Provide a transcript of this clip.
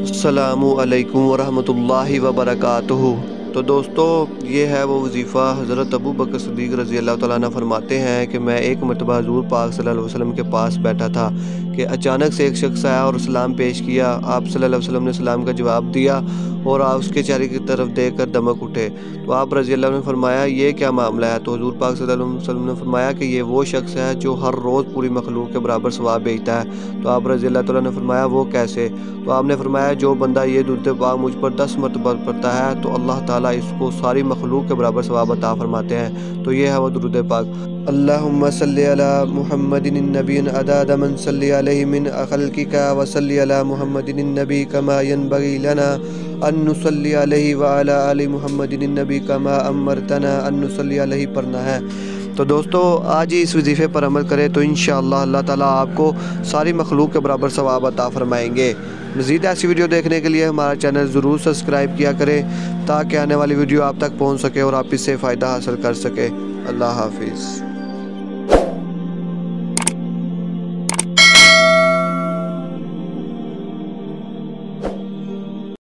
अस्सलामु अलैकुम वरहमतुल्लाहि वबरकातुहू। तो दोस्तों, ये है वो वजीफ़ा हज़रत अबू बकर सिद्दीक़ रज़ी अल्लाह तआला अन्हु फरमाते हैं कि मैं एक मरतबा हज़ूर पाक सल्लल्लाहु अलैहि वसल्लम के पास बैठा था कि अचानक से एक शख्स आया और सलाम पेश किया। आप सल्लल्लाहु अलैहि वसल्लम ने सलाम का जवाब दिया और आप उसके चेहरे की तरफ देखकर दमक उठे। तो आप रज़ी अल्लाह ने फरमाया, ये क्या मामला है? तो हज़ूर पाक सल्लल्लाहु अलैहि वसल्लम ने फरमाया कि ये वो शख्स है जो हर रोज़ पूरी मखलूक के बराबर सवाब भेजता है। तो आप रज़ी अल्लाह तआला ने फरमाया, वो कैसे? तो आपने फरमाया, जो बंदा ये दुरूद पाक मुझ पर 10 मरतबा पढ़ता है तो अल्लाह ताला इसको सारी मखलूक के बराबर सवाब अता फरमाते हैं। तो ये है वो दुरूद पाक। अल्लाहुम्मा सल्ली अला मुहम्मदिन नबीन अदाद मन सल्ली अलैहि मिन खल्किका व सल्ली अला मुहम्मदिन नबी कमा यनबगी लना अन नुसल्ली अलैहि व अला आलि मुहम्मदिन नबी कमा अमरतना अन नुसल्ली अलैहि पढ़ना है। तो दोस्तों, आज ही इस वजीफ़े पर अमल करें तो इंशाअल्लाह अल्लाह ताला आपको सारी मखलूक के बराबर सवाब अता फरमाएंगे। मज़ीद ऐसी वीडियो देखने के लिए हमारा चैनल ज़रूर सब्सक्राइब किया करें ताकि आने वाली वीडियो आप तक पहुंच सके और आप इससे फ़ायदा हासिल कर सकें। अल्लाह हाफिज़।